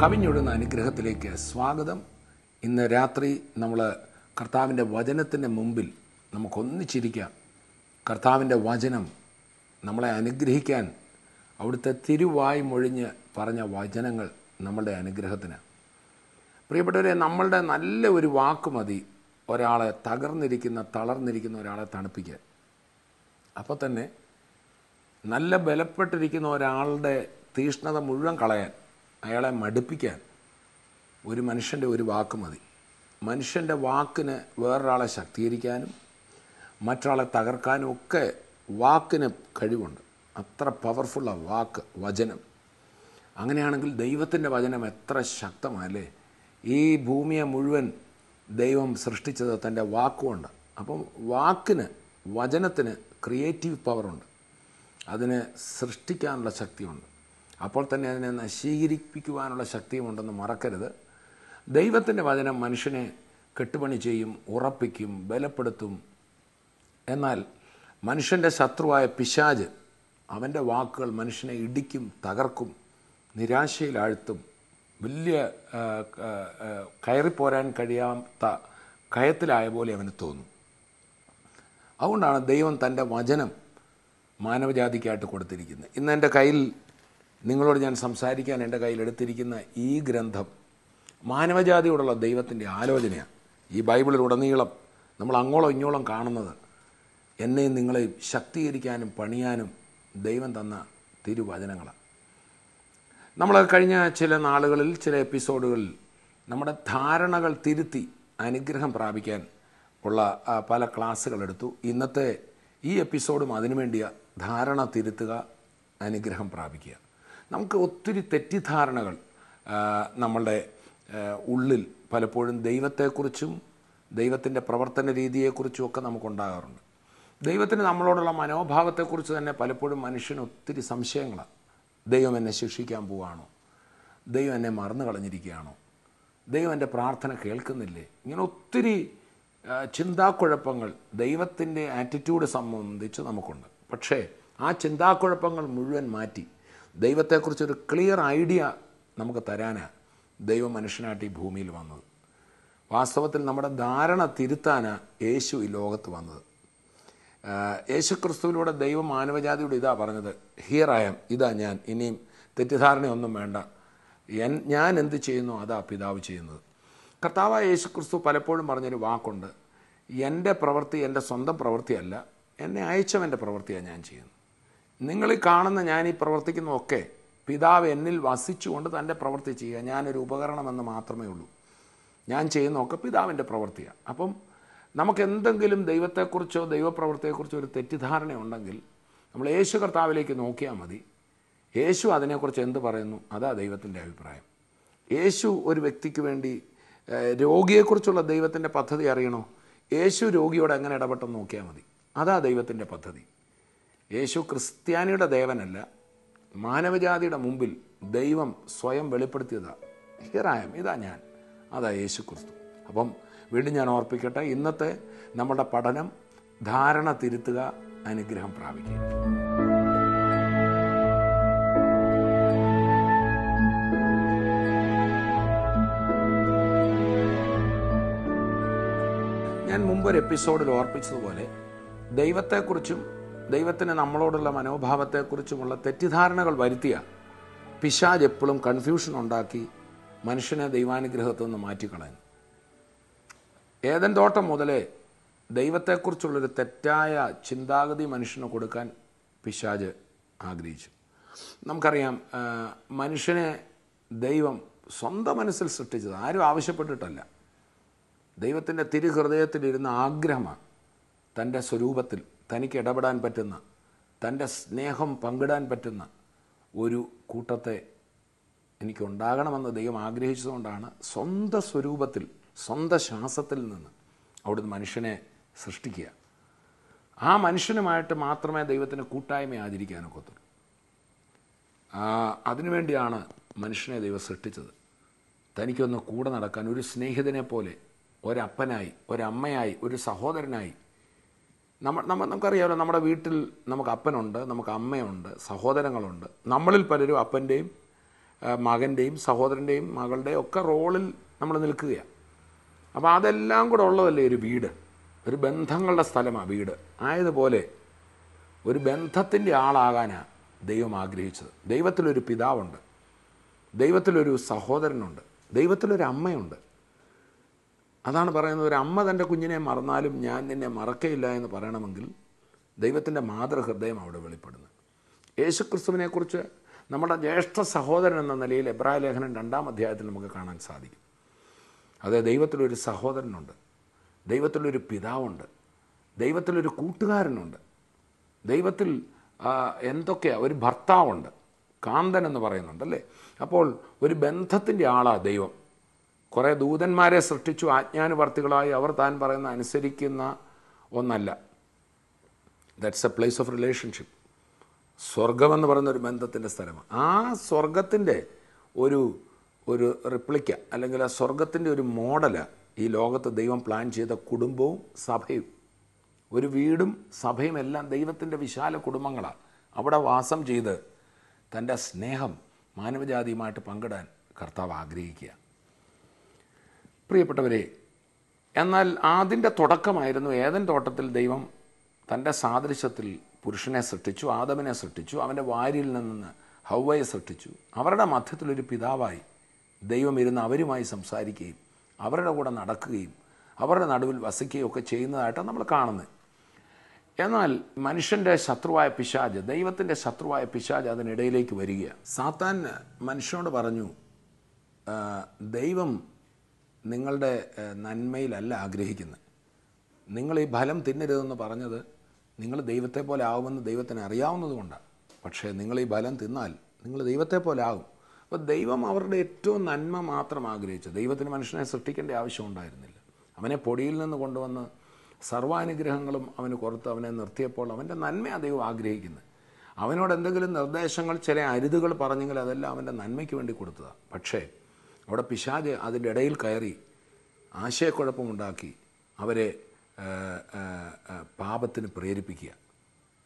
കവിഞ്ഞൊഴുന്ന അനുഗ്രഹത്തിലേക്ക് സ്വാഗതം. ഇന്ന് രാത്രി നമ്മൾ കർത്താവിൻ്റെ വചനത്തിൻ്റെ മുമ്പിൽ നമുക്കൊന്നിച്ചിരിക്കാം. കർത്താവിൻ്റെ വചനം നമ്മളെ അനുഗ്രഹിക്കാൻ അവിടുത്തെ തിരുവായി മൊഴിഞ്ഞ് പറഞ്ഞ വചനങ്ങൾ നമ്മളുടെ അനുഗ്രഹത്തിന്. പ്രിയപ്പെട്ടവരെ, നമ്മളുടെ നല്ല ഒരു വാക്ക് മതി ഒരാളെ തളർന്നിരിക്കുന്ന ഒരാളെ തണുപ്പിക്കാൻ. അപ്പോൾ തന്നെ നല്ല ബലപ്പെട്ടിരിക്കുന്ന ഒരാളുടെ തീഷ്ണത മുഴുവൻ കളയാൻ, അയാളെ മടുപ്പിക്കാൻ ഒരു മനുഷ്യൻ്റെ ഒരു വാക്ക് മതി. മനുഷ്യൻ്റെ വാക്കിന് വേറൊരാളെ ശക്തീകരിക്കാനും മറ്റൊരാളെ തകർക്കാനും ഒക്കെ വാക്കിന് കഴിവുണ്ട്. അത്ര പവർഫുള്ളാണ് വാക്ക്, വചനം. അങ്ങനെയാണെങ്കിൽ ദൈവത്തിൻ്റെ വചനം എത്ര ശക്തമല്ലേ. ഈ ഭൂമിയെ മുഴുവൻ ദൈവം സൃഷ്ടിച്ചത് തൻ്റെ വാക്കുകൊണ്ട്. അപ്പം വചനത്തിന് ക്രിയേറ്റീവ് പവറുണ്ട്, അതിനെ സൃഷ്ടിക്കാനുള്ള ശക്തിയുണ്ട്. അപ്പോൾ തന്നെ അതിനെ നശീകരിപ്പിക്കുവാനുള്ള ശക്തിയുമുണ്ടെന്ന് മറക്കരുത്. ദൈവത്തിൻ്റെ വചനം മനുഷ്യനെ കെട്ടുപണി ചെയ്യും, ഉറപ്പിക്കും, ബലപ്പെടുത്തും. എന്നാൽ മനുഷ്യൻ്റെ ശത്രുവായ പിശാച്, അവൻ്റെ വാക്കുകൾ മനുഷ്യനെ ഇടിക്കും, തകർക്കും, നിരാശയിലാഴ്ത്തും, വലിയ കയറിപ്പോരാൻ കഴിയാത്ത കയത്തിലായ പോലെ അവന് തോന്നും. അതുകൊണ്ടാണ് ദൈവം തൻ്റെ വചനം മാനവജാതിക്കായിട്ട് കൊടുത്തിരിക്കുന്നത്. ഇന്ന് എൻ്റെ കയ്യിൽ നിങ്ങളോട് ഞാൻ സംസാരിക്കാൻ എൻ്റെ കയ്യിൽ എടുത്തിരിക്കുന്ന ഈ ഗ്രന്ഥം മാനവജാതിയോടുള്ള ദൈവത്തിൻ്റെ ആലോചനയാണ്. ഈ ബൈബിളിലുടനീളം നമ്മൾ അങ്ങോളം ഇങ്ങോളം കാണുന്നത് എന്നെയും നിങ്ങളെയും ശക്തീകരിക്കാനും പണിയാനും ദൈവം തന്ന തിരുവചനങ്ങളാണ്. നമ്മൾ കഴിഞ്ഞ ചില നാളുകളിൽ, ചില എപ്പിസോഡുകളിൽ നമ്മുടെ ധാരണകൾ തിരുത്തി അനുഗ്രഹം പ്രാപിക്കാൻ ഉള്ള പല ക്ലാസ്സുകൾ എടുത്തു. ഇന്നത്തെ ഈ എപ്പിസോഡും അതിനുവേണ്ടിയ ധാരണ തിരുത്തുക, അനുഗ്രഹം പ്രാപിക്കുക. നമുക്ക് ഒത്തിരി തെറ്റിദ്ധാരണകൾ നമ്മളുടെ ഉള്ളിൽ പലപ്പോഴും ദൈവത്തെക്കുറിച്ചും ദൈവത്തിൻ്റെ പ്രവർത്തന രീതിയെക്കുറിച്ചും ഒക്കെ നമുക്കുണ്ടാകാറുണ്ട്. ദൈവത്തിന് നമ്മളോടുള്ള മനോഭാവത്തെക്കുറിച്ച് തന്നെ പലപ്പോഴും മനുഷ്യന് ഒത്തിരി സംശയങ്ങളാണ്. ദൈവം എന്നെ ശിക്ഷിക്കാൻ പോവുകയാണോ? ദൈവം എന്നെ മറന്നു കളഞ്ഞിരിക്കുകയാണോ? ദൈവം എൻ്റെ പ്രാർത്ഥന കേൾക്കുന്നില്ലേ? ഇങ്ങനെ ഒത്തിരി ചിന്താക്കുഴപ്പങ്ങൾ ദൈവത്തിൻ്റെ ആറ്റിറ്റ്യൂഡ് സംബന്ധിച്ച് നമുക്കുണ്ട്. പക്ഷേ ആ ചിന്താക്കുഴപ്പങ്ങൾ മുഴുവൻ മാറ്റി ദൈവത്തെക്കുറിച്ചൊരു ക്ലിയർ ഐഡിയ നമുക്ക് തരാനാണ് ദൈവം മനുഷ്യനായിട്ട് ഈ ഭൂമിയിൽ വന്നത്. വാസ്തവത്തിൽ നമ്മുടെ ധാരണ തിരുത്താനാണ് യേശു ഈ ലോകത്ത് വന്നത്. യേശു ക്രിസ്തുവിലൂടെ ദൈവം മാനവജാതിയോട് ഇതാ പറഞ്ഞത്, ഹിയർ ഐ ആം, ഇതാ ഞാൻ, ഇനിയും തെറ്റിദ്ധാരണയൊന്നും വേണ്ട, ഞാൻ എന്ത് ചെയ്യുന്നു അതാ പിതാവ് ചെയ്യുന്നത്. കർത്താവായ യേശു ക്രിസ്തു പലപ്പോഴും പറഞ്ഞൊരു വാക്കുണ്ട്, എൻ്റെ പ്രവൃത്തി എൻ്റെ സ്വന്തം പ്രവൃത്തിയല്ല, എന്നെ അയച്ചവൻ്റെ പ്രവൃത്തിയാണ് ഞാൻ ചെയ്യുന്നത്. നിങ്ങൾ കാണുന്ന ഞാൻ ഈ പ്രവർത്തിക്കുന്നതൊക്കെ പിതാവ് എന്നിൽ വസിച്ചുകൊണ്ട് തൻ്റെ പ്രവൃത്തി ചെയ്യുക. ഞാനൊരു ഉപകരണമെന്ന് മാത്രമേ ഉള്ളൂ. ഞാൻ ചെയ്യുന്നതൊക്കെ പിതാവിൻ്റെ പ്രവൃത്തിയാണ്. അപ്പം നമുക്ക് എന്തെങ്കിലും ദൈവത്തെക്കുറിച്ചോ ദൈവപ്രവൃത്തിയെക്കുറിച്ചോ ഒരു തെറ്റിദ്ധാരണ ഉണ്ടെങ്കിൽ നമ്മൾ യേശു കർത്താവിലേക്ക് നോക്കിയാൽ മതി. യേശു അതിനെക്കുറിച്ച് എന്ത് പറയുന്നു അതാ ദൈവത്തിൻ്റെ അഭിപ്രായം. യേശു ഒരു വ്യക്തിക്ക് വേണ്ടി, രോഗിയെക്കുറിച്ചുള്ള ദൈവത്തിൻ്റെ പദ്ധതി അറിയണോ? യേശു രോഗിയോട് എങ്ങനെ ഇടപെട്ടെന്ന് നോക്കിയാൽ മതി. അതാ ദൈവത്തിൻ്റെ പദ്ധതി. യേശു ക്രിസ്ത്യാനിയുടെ ദേവനല്ല, മാനവജാതിയുടെ മുമ്പിൽ ദൈവം സ്വയം വെളിപ്പെടുത്തിയതാണ്. ഹിയർ ഐ ആം, ഇതാ ഞാൻ, അതാ യേശു ക്രിസ്തു. അപ്പം വീണ്ടും ഞാൻ ഓർപ്പിക്കട്ടെ, ഇന്നത്തെ നമ്മുടെ പഠനം ധാരണ തിരുത്തുക, അനുഗ്രഹം പ്രാപിക്കുക. ഞാൻ മുമ്പൊരു എപ്പിസോഡിൽ ഓർപ്പിച്ചതുപോലെ ദൈവത്തെക്കുറിച്ചും ദൈവത്തിന് നമ്മളോടുള്ള മനോഭാവത്തെക്കുറിച്ചുമുള്ള തെറ്റിദ്ധാരണകൾ വരുത്തിയ പിശാച് എപ്പോഴും കൺഫ്യൂഷൻ ഉണ്ടാക്കി മനുഷ്യനെ ദൈവാനുഗ്രഹത്തിൽ നിന്ന് മാറ്റിക്കളയാൻ. ഏദൻ തോട്ടം മുതലേ ദൈവത്തെക്കുറിച്ചുള്ളൊരു തെറ്റായ ചിന്താഗതി മനുഷ്യന് കൊടുക്കാൻ പിശാച് ആഗ്രഹിച്ചു. നമുക്കറിയാം, മനുഷ്യനെ ദൈവം സ്വന്തം മനസ്സിൽ സൃഷ്ടിച്ചത്, ആരും ആവശ്യപ്പെട്ടിട്ടല്ല. ദൈവത്തിൻ്റെ തിരുഹൃദയത്തിലിരുന്ന ആഗ്രഹമാണ് തൻ്റെ സ്വരൂപത്തിൽ തനിക്ക് ഇടപെടാൻ പറ്റുന്ന, തൻ്റെ സ്നേഹം പങ്കിടാൻ പറ്റുന്ന ഒരു കൂട്ടത്തെ എനിക്കുണ്ടാകണമെന്ന് ദൈവം ആഗ്രഹിച്ചതുകൊണ്ടാണ് സ്വന്തം സ്വരൂപത്തിൽ, സ്വന്തം ശ്വാസത്തിൽ നിന്ന് അവിടുന്ന് മനുഷ്യനെ സൃഷ്ടിക്കുക. ആ മനുഷ്യനുമായിട്ട് മാത്രമേ ദൈവത്തിന് കൂട്ടായ്മ ആചരിക്കാനൊക്കത്തുള്ളൂ. അതിനുവേണ്ടിയാണ് മനുഷ്യനെ ദൈവം സൃഷ്ടിച്ചത്. തനിക്കൊന്ന് കൂടെ നടക്കാൻ, ഒരു സ്നേഹിതനെ പോലെ, ഒരപ്പനായി, ഒരമ്മയായി, ഒരു സഹോദരനായി. നമുക്കറിയാമല്ലോ, നമ്മുടെ വീട്ടിൽ നമുക്ക് അപ്പനുണ്ട്, നമുക്ക് അമ്മയുണ്ട്, സഹോദരങ്ങളുണ്ട്. നമ്മളിൽ പലരും അപ്പൻ്റെയും മകൻ്റെയും സഹോദരൻ്റെയും മകളുടെയും ഒക്കെ റോളിൽ നമ്മൾ നിൽക്കുകയാണ്. അപ്പോൾ അതെല്ലാം കൂടെ ഉള്ളതല്ലേ ഒരു വീട്, ഒരു ബന്ധങ്ങളുടെ സ്ഥലമാണ് വീട്. ആയതുപോലെ ഒരു ബന്ധത്തിൻ്റെ ആളാകാനാണ് ദൈവം ആഗ്രഹിച്ചത്. ദൈവത്തിലൊരു പിതാവുണ്ട്, ദൈവത്തിലൊരു സഹോദരനുണ്ട്, ദൈവത്തിലൊരു അമ്മയുണ്ട്. അതാണ് പറയുന്നത്, ഒരു അമ്മ തൻ്റെ കുഞ്ഞിനെ മറന്നാലും ഞാൻ നിന്നെ മറക്കയില്ല എന്ന് പറയണമെങ്കിൽ ദൈവത്തിൻ്റെ മാതൃഹൃദയം അവിടെ വെളിപ്പെടുന്നു. യേശുക്രിസ്തുവിനെക്കുറിച്ച് നമ്മുടെ ജ്യേഷ്ഠ സഹോദരൻ എന്ന നിലയിൽ എബ്രായ ലേഖനം 2-ാം അധ്യായത്തിൽ നമുക്ക് കാണാൻ സാധിക്കും. അതെ, ദൈവത്തിലൊരു സഹോദരനുണ്ട്, ദൈവത്തിലൊരു പിതാവുണ്ട്, ദൈവത്തിലൊരു കൂട്ടുകാരനുണ്ട്, ദൈവത്തിൽ എന്തൊക്കെയാണ്, ഒരു ഭർത്താവുണ്ട്, കാന്തൻ എന്ന് പറയുന്നുണ്ടല്ലേ. അപ്പോൾ ഒരു ബന്ധത്തിൻ്റെ ആളാണ് ദൈവം. കുറേ ദൂതന്മാരെ സൃഷ്ടിച്ചു, ആജ്ഞാനുവർത്തികളായി അവർ താൻ പറയുന്ന അനുസരിക്കുന്ന ഒന്നല്ല. That's a place of relationship. സ്വർഗമെന്ന് പറയുന്ന ഒരു ബന്ധത്തിൻ്റെ സ്ഥലമാണ്. ആ സ്വർഗത്തിൻ്റെ ഒരു റിപ്ലിക്ക, അല്ലെങ്കിൽ ആ സ്വർഗത്തിൻ്റെ ഒരു മോഡല് ഈ ലോകത്ത് ദൈവം പ്ലാൻ ചെയ്ത കുടുംബവും സഭയും. ഒരു വീടും സഭയും എല്ലാം ദൈവത്തിൻ്റെ വിശാല കുടുംബങ്ങളാണ്. അവിടെ വാസം ചെയ്ത് തൻ്റെ സ്നേഹം മാനവജാതിയുമായിട്ട് പങ്കിടാൻ കർത്താവ് ആഗ്രഹിക്കുക. പ്രിയപ്പെട്ടവരെ, എന്നാൽ അതിൻ്റെ തുടക്കമായിരുന്നു ഏദൻ തോട്ടത്തിൽ ദൈവം തൻ്റെ സാദൃശ്യത്തിൽ പുരുഷനെ സൃഷ്ടിച്ചു, ആദമിനെ സൃഷ്ടിച്ചു, അവൻ്റെ വാരിയിൽ നിന്ന് ഹവ്വയെ സൃഷ്ടിച്ചു. അവരുടെ മധ്യത്തിലൊരു പിതാവായി ദൈവം ഇരുന്ന് അവരുമായി സംസാരിക്കുകയും അവരുടെ കൂടെ നടക്കുകയും അവരുടെ നടുവിൽ വസിക്കുകയും ഒക്കെ ചെയ്യുന്നതായിട്ടാണ് നമ്മൾ കാണുന്നത്. എന്നാൽ മനുഷ്യൻ്റെ ശത്രുവായ പിശാച്, ദൈവത്തിൻ്റെ ശത്രുവായ പിശാച് അതിനിടയിലേക്ക് വരികയാണ്. സാത്താൻ മനുഷ്യനോട് പറഞ്ഞു, ദൈവം നിങ്ങളുടെ നന്മയിലല്ല ആഗ്രഹിക്കുന്നത്. നിങ്ങൾ ഈ ഫലം തിന്നരുതെന്ന് പറഞ്ഞത് നിങ്ങൾ ദൈവത്തെ പോലെ ആകുമെന്ന് ദൈവത്തിന് അറിയാവുന്നത് കൊണ്ടാണ്. പക്ഷേ നിങ്ങൾ ഈ ഫലം തിന്നാൽ നിങ്ങൾ ദൈവത്തെ പോലെ ആകും. അപ്പോൾ ദൈവം അവരുടെ ഏറ്റവും നന്മ മാത്രം ആഗ്രഹിച്ചു. ദൈവത്തിന് മനുഷ്യനെ സൃഷ്ടിക്കേണ്ട ആവശ്യമുണ്ടായിരുന്നില്ല. അവനെ പൊടിയിൽ നിന്ന് കൊണ്ടുവന്ന് സർവാനുഗ്രഹങ്ങളും അവന് കൊടുത്ത് അവനെ നിർത്തിയപ്പോൾ അവൻ്റെ നന്മയാണ് ദൈവം ആഗ്രഹിക്കുന്നത്. അവനോട് എന്തെങ്കിലും നിർദ്ദേശങ്ങൾ, ചില അരുതുകൾ പറഞ്ഞെങ്കിൽ അതെല്ലാം അവൻ്റെ നന്മയ്ക്ക് വേണ്ടി കൊടുത്തതാണ്. പക്ഷേ അവിടെ പിശാച് അതിൻ്റെ ഇടയിൽ കയറി ആശയക്കുഴപ്പമുണ്ടാക്കി അവരെ പാപത്തിന് പ്രേരിപ്പിക്കുക.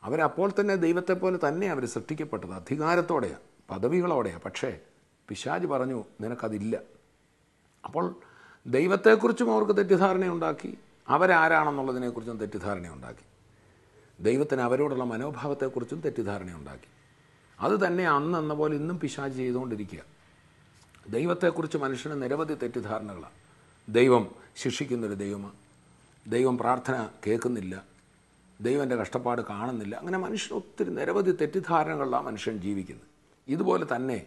അവരപ്പോൾ തന്നെ ദൈവത്തെ പോലെ തന്നെ അവർ സൃഷ്ടിക്കപ്പെട്ടത്, അധികാരത്തോടെയാണ്, പദവികളോടെയാണ്. പക്ഷേ പിശാച് പറഞ്ഞു, നിനക്കതില്ല. അപ്പോൾ ദൈവത്തെക്കുറിച്ചും അവർക്ക് തെറ്റിദ്ധാരണയുണ്ടാക്കി, അവരാരാണെന്നുള്ളതിനെക്കുറിച്ചും തെറ്റിദ്ധാരണയുണ്ടാക്കി, ദൈവത്തിന് അവരോടുള്ള മനോഭാവത്തെക്കുറിച്ചും തെറ്റിദ്ധാരണയുണ്ടാക്കി. അത് തന്നെ അന്നെന്ന പോലെ ഇന്നും പിശാച് ചെയ്തുകൊണ്ടിരിക്കുക. ദൈവത്തെക്കുറിച്ച് മനുഷ്യന് നിരവധി തെറ്റിദ്ധാരണകളാണ്. ദൈവം ശിക്ഷിക്കുന്നൊരു ദൈവമാണ്, ദൈവം പ്രാർത്ഥന കേൾക്കുന്നില്ല, ദൈവം എൻ്റെ കഷ്ടപ്പാട് കാണുന്നില്ല. അങ്ങനെ മനുഷ്യൻ ഒത്തിരി നിരവധി തെറ്റിദ്ധാരണകളിലാണ് മനുഷ്യൻ ജീവിക്കുന്നത്. ഇതുപോലെ തന്നെ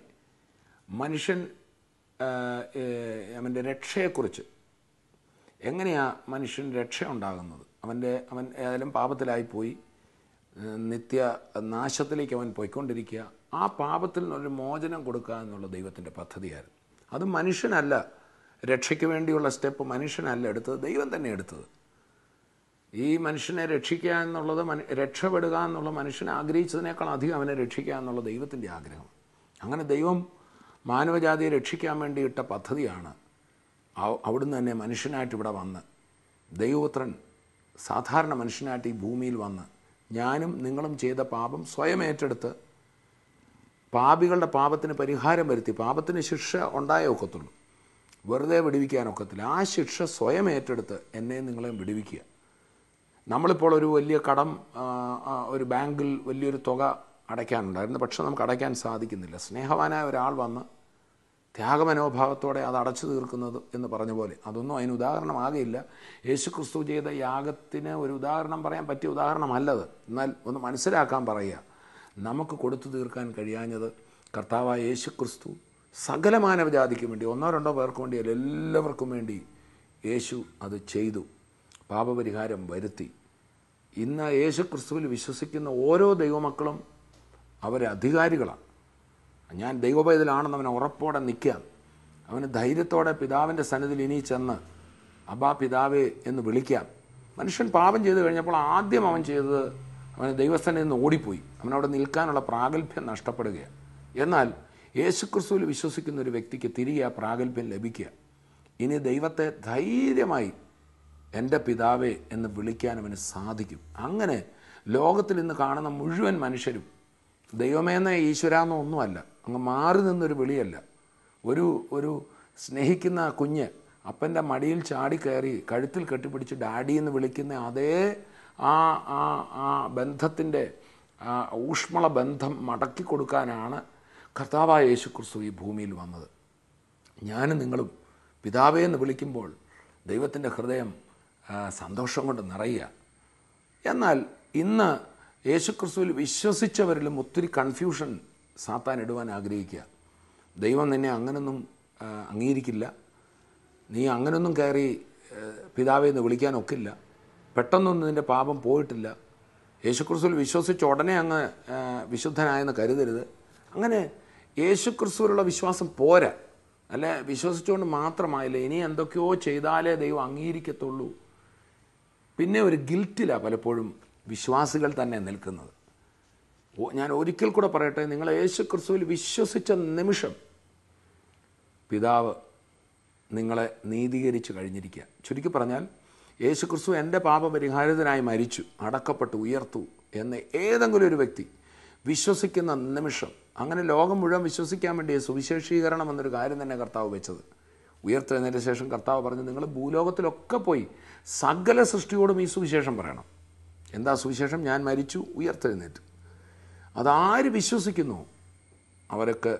മനുഷ്യൻ അവൻ്റെ രക്ഷയെക്കുറിച്ച്, എങ്ങനെയാണ് മനുഷ്യൻ രക്ഷ ഉണ്ടാകുന്നത്, അവൻ ഏതായാലും പാപത്തിലായിപ്പോയി നിത്യ നാശത്തിലേക്ക് അവൻ പോയിക്കൊണ്ടിരിക്കുക. ആ പാപത്തിൽ നിന്നൊരു മോചനം കൊടുക്കുക എന്നുള്ള ദൈവത്തിൻ്റെ പദ്ധതിയായിരുന്നു. അത് മനുഷ്യനല്ല, രക്ഷയ്ക്ക് വേണ്ടിയുള്ള സ്റ്റെപ്പ് മനുഷ്യനല്ല എടുത്തത്, ദൈവം തന്നെ എടുത്തത്. ഈ മനുഷ്യനെ രക്ഷിക്കുക എന്നുള്ളത്, രക്ഷപ്പെടുക എന്നുള്ള മനുഷ്യനെ ആഗ്രഹിച്ചതിനേക്കാൾ അധികം അവനെ രക്ഷിക്കുക എന്നുള്ള ദൈവത്തിൻ്റെ ആഗ്രഹം. അങ്ങനെ ദൈവം മാനവജാതിയെ രക്ഷിക്കാൻ വേണ്ടി ഇട്ട പദ്ധതിയാണ്. അവിടുന്ന് തന്നെ മനുഷ്യനായിട്ട് ഇവിടെ വന്ന്, ദൈവപുത്രൻ സാധാരണ മനുഷ്യനായിട്ട് ഈ ഭൂമിയിൽ വന്ന് ഞാനും നിങ്ങളും ചെയ്ത പാപം സ്വയം ഏറ്റെടുത്ത് പാപികളുടെ പാപത്തിന് പരിഹാരം വരുത്തി, പാപത്തിന് ശിക്ഷ ഉണ്ടായേ ഒക്കത്തുള്ളൂ, വെറുതെ വിടുവിക്കാനൊക്കത്തില്ല. ആ ശിക്ഷ സ്വയം ഏറ്റെടുത്ത് എന്നെയും നിങ്ങളെയും വിടുവിക്കുക. നമ്മളിപ്പോൾ ഒരു വലിയ കടം ഒരു ബാങ്കിൽ വലിയൊരു തുക അടയ്ക്കാനുണ്ടായിരുന്നു, പക്ഷെ നമുക്ക് അടയ്ക്കാൻ സാധിക്കുന്നില്ല. സ്നേഹവാനായ ഒരാൾ വന്ന് ത്യാഗമനോഭാവത്തോടെ അത് അടച്ചു തീർക്കുന്നത് എന്ന് പറഞ്ഞ പോലെ അതൊന്നും അതിന് ഉദാഹരണമാകില്ല. യേശുക്രിസ്തു ചെയ്ത യാഗത്തിന് ഒരു ഉദാഹരണം പറയാൻ പറ്റിയ ഉദാഹരണമല്ലത്. എന്നാൽ ഒന്ന് മനസ്സിലാക്കാൻ പറയുക, നമുക്ക് കൊടുത്തു തീർക്കാൻ കഴിയാഞ്ഞത് കർത്താവായ യേശുക്രിസ്തു സകല മാനവജാതിക്കും വേണ്ടി, 1-2 പേർക്ക് വേണ്ടിയല്ല, എല്ലാവർക്കും വേണ്ടി യേശു അത് ചെയ്തു, പാപപരിഹാരം വരുത്തി. ഇന്ന് യേശുക്രിസ്തുവിൽ വിശ്വസിക്കുന്ന ഓരോ ദൈവമക്കളും അവരധികാരികളാണ്. ഞാൻ ദൈവപൈതലാണെന്ന് അവനെ ഉറപ്പോടെ നിൽക്കാം. അവന് ധൈര്യത്തോടെ പിതാവിൻ്റെ സന്നിധിയിൽ ഇനി ചെന്ന് അബ്ബാ പിതാവേ എന്ന് വിളിക്കാം. മനുഷ്യൻ പാപം ചെയ്തു കഴിഞ്ഞപ്പോൾ ആദ്യം അവൻ ചെയ്തത് അവന് ദൈവസന്നിധിയിൽ നിന്ന് ഓടിപ്പോയി. അവനവിടെ നിൽക്കാനുള്ള പ്രാഗൽഭ്യം നഷ്ടപ്പെടുകയാണ്. എന്നാൽ യേശുക്രിസ്തുവിൽ വിശ്വസിക്കുന്ന ഒരു വ്യക്തിക്ക് തിരികെ ആ പ്രാഗൽഭ്യം ലഭിക്കുക. ഇനി ദൈവത്തെ ധൈര്യമായി എൻ്റെ പിതാവേ എന്ന് വിളിക്കാൻ അവന് സാധിക്കും. അങ്ങനെ ലോകത്തിൽ ഇന്ന് കാണുന്ന മുഴുവൻ മനുഷ്യരും ദൈവമേന്ന ഈശ്വരാന്നോ ഒന്നുമല്ല, അങ്ങ് മാറി നിന്നൊരു വിളിയല്ല. ഒരു ഒരു സ്നേഹിക്കുന്ന കുഞ്ഞ് അപ്പൻ്റെ മടിയിൽ ചാടിക്കയറി കഴുത്തിൽ കെട്ടിപ്പിടിച്ച് ഡാഡി എന്ന് വിളിക്കുന്ന അതേ ആ ആ ആ ബന്ധത്തിൻ്റെ ഊഷ്മള ബന്ധം മടക്കി കൊടുക്കാനാണ് കർത്താവായ യേശു ക്രിസ്തു ഈ ഭൂമിയിൽ വന്നത്. ഞാനും നിങ്ങളും പിതാവേ എന്ന് വിളിക്കുമ്പോൾ ദൈവത്തിൻ്റെ ഹൃദയം സന്തോഷം കൊണ്ട് നിറയുക. എന്നാൽ ഇന്ന് യേശു ക്രിസ്തുവിൽ വിശ്വസിച്ചവരിലും ഒത്തിരി കൺഫ്യൂഷൻ സാത്താൻ ഇടുവാൻ ആഗ്രഹിക്കുക. ദൈവം നിന്നെ അങ്ങനൊന്നും അംഗീകരിക്കില്ല, നീ അങ്ങനൊന്നും കയറി പിതാവേ എന്ന് വിളിക്കാനൊക്കില്ല, പെട്ടെന്നൊന്നും നിൻ്റെ പാപം പോയിട്ടില്ല, യേശുക്രിസ്തുവിൽ വിശ്വസിച്ച ഉടനെ അങ്ങ് വിശുദ്ധനായെന്ന് കരുതരുത്. അങ്ങനെ യേശുക്രിസ്തുവിലുള്ള വിശ്വാസം പോരാ, അല്ലെ വിശ്വസിച്ചുകൊണ്ട് മാത്രമായില്ല, ഇനി എന്തൊക്കെയോ ചെയ്താലേ ദൈവം അംഗീകരിക്കത്തുള്ളൂ. പിന്നെ ഒരു ഗിൽറ്റിലാണ് പലപ്പോഴും വിശ്വാസികൾ തന്നെ നിൽക്കുന്നത്. ഞാൻ ഒരിക്കൽ കൂടെ പറയട്ടെ, നിങ്ങൾ യേശുക്രിസ്തുവിൽ വിശ്വസിച്ച നിമിഷം പിതാവ് നിങ്ങളെ നീതീകരിച്ച് കഴിഞ്ഞിരിക്കുക. ചുരുക്കി പറഞ്ഞാൽ യേശുക്രിസ്തു എൻ്റെ പാപപരിഹാരത്തിനായി മരിച്ചു, അടക്കപ്പെട്ടു, ഉയർത്തു എന്ന് ഏതെങ്കിലും ഒരു വ്യക്തി വിശ്വസിക്കുന്ന നിമിഷം, അങ്ങനെ ലോകം മുഴുവൻ വിശ്വസിക്കാൻ വേണ്ടി സുവിശേഷീകരണം എന്നൊരു കാര്യം തന്നെ കർത്താവ് വെച്ചത്. ഉയർത്തെഴുന്നതിന് ശേഷം കർത്താവ് പറഞ്ഞു, നിങ്ങൾ ഭൂലോകത്തിലൊക്കെ പോയി സകല സൃഷ്ടിയോടും ഈ സുവിശേഷം പറയണം. എന്താ സുവിശേഷം? ഞാൻ മരിച്ചു, ഉയർത്തെഴുന്നേറ്റ്. അതാര് വിശ്വസിക്കുന്നു അവർക്ക്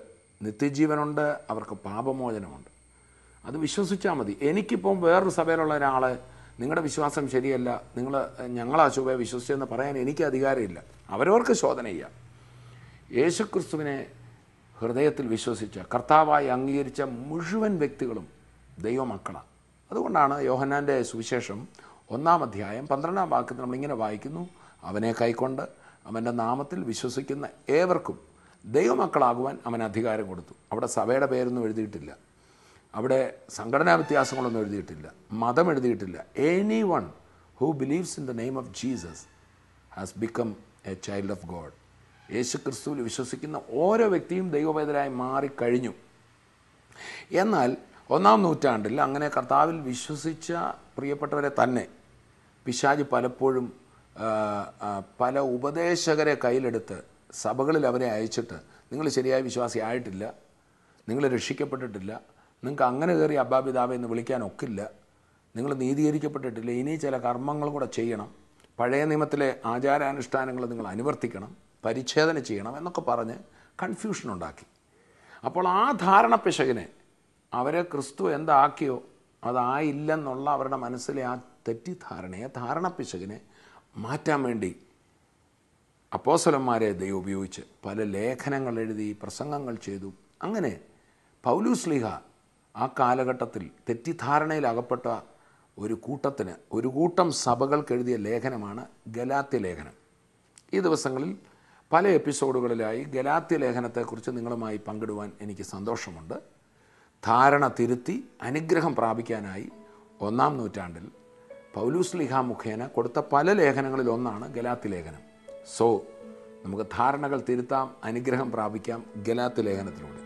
നിത്യജീവനുണ്ട്, അവർക്ക് പാപമോചനമുണ്ട്. അത് വിശ്വസിച്ചാൽ മതി. എനിക്കിപ്പം വേറൊരു സഭയിലുള്ള ഒരാളെ നിങ്ങളുടെ വിശ്വാസം ശരിയല്ല, ഞങ്ങളാ ചൊവ്വേ വിശ്വസിച്ചെന്ന് പറയാൻ എനിക്ക് അധികാരമില്ല. അവരവർക്ക് ശോധന ചെയ്യാം. യേശുക്രിസ്തുവിനെ ഹൃദയത്തിൽ വിശ്വസിച്ച കർത്താവായി അംഗീകരിച്ച മുഴുവൻ വ്യക്തികളും ദൈവമക്കളാണ്. അതുകൊണ്ടാണ് യോഹന്നാൻ്റെ സുവിശേഷം 1-ാം അധ്യായം 12-ാം വാക്യത്തിൽ നമ്മളിങ്ങനെ വായിക്കുന്നു, അവനെ കൈക്കൊണ്ട് അവൻ്റെ നാമത്തിൽ വിശ്വസിക്കുന്ന ഏവർക്കും ദൈവമക്കളാകുവാൻ അവൻ അധികാരം കൊടുത്തു. അവിടെ സഭയുടെ പേരൊന്നും എഴുതിയിട്ടില്ല, അവിടെ സംഘടനാ വ്യത്യാസങ്ങളൊന്നും എഴുതിയിട്ടില്ല, മതം എഴുതിയിട്ടില്ല. Anyone who believes in the name of Jesus has become a child of God. യേശു ക്രിസ്തുവിൽ വിശ്വസിക്കുന്ന ഓരോ വ്യക്തിയും ദൈവവേദനായി മാറിക്കഴിഞ്ഞു. എന്നാൽ 1-ാം നൂറ്റാണ്ടിൽ അങ്ങനെ കർത്താവിൽ വിശ്വസിച്ച പ്രിയപ്പെട്ടവരെ തന്നെ പിശാച് പലപ്പോഴും പല ഉപദേശകരെ കയ്യിലെടുത്ത് സഭകളിൽ അവരെ അയച്ചിട്ട്, നിങ്ങൾ ശരിയായ വിശ്വാസി ആയിട്ടില്ല, നിങ്ങൾ രക്ഷിക്കപ്പെട്ടിട്ടില്ല, നിങ്ങൾക്ക് അങ്ങനെ കയറി അബ്ബാപിതാവെ എന്ന് വിളിക്കാനൊക്കില്ല, നിങ്ങൾ നീതീകരിക്കപ്പെട്ടിട്ടില്ല, ഇനി ചില കർമ്മങ്ങൾ കൂടെ ചെയ്യണം, പഴയ നിയമത്തിലെ ആചാരാനുഷ്ഠാനങ്ങൾ നിങ്ങൾ അനുവർത്തിക്കണം, പരിച്ഛേദന ചെയ്യണം എന്നൊക്കെ പറഞ്ഞ് കൺഫ്യൂഷൻ ഉണ്ടാക്കി. അപ്പോൾ ആ ധാരണ പിശകിനെ അവരെ ക്രിസ്തു എന്താക്കിയോ അതായില്ലെന്നുള്ള അവരുടെ മനസ്സിലെ ആ തെറ്റിദ്ധാരണയെ, ധാരണ പിശകിനെ മാറ്റാൻ വേണ്ടി അപ്പോസ്തലന്മാരെ ദൈവം ഉപയോഗിച്ച് പല ലേഖനങ്ങൾ എഴുതി, പ്രസംഗങ്ങൾ ചെയ്തു. അങ്ങനെ പൗലോസ്ലീഹ ആ കാലഘട്ടത്തിൽ തെറ്റിദ്ധാരണയിൽ അകപ്പെട്ട ഒരു കൂട്ടം സഭകൾക്ക് എഴുതിയ ലേഖനമാണ് ഗലാത്യ ലേഖനം. ഈ ദിവസങ്ങളിൽ പല എപ്പിസോഡുകളിലായി ഗലാത്യ ലേഖനത്തെക്കുറിച്ച് നിങ്ങളുമായി പങ്കിടുവാൻ എനിക്ക് സന്തോഷമുണ്ട്. ധാരണ തിരുത്തി അനുഗ്രഹം പ്രാപിക്കാനായി 1-ാം നൂറ്റാണ്ടിൽ പൗലോസ്ലീഹ മുഖേന കൊടുത്ത പല ലേഖനങ്ങളിൽ ഒന്നാണ് ഗലാത്യ ലേഖനം. സോ നമുക്ക് ധാരണകൾ തിരുത്താം, അനുഗ്രഹം പ്രാപിക്കാം ഗലാത്യ ലേഖനത്തിലൂടെ.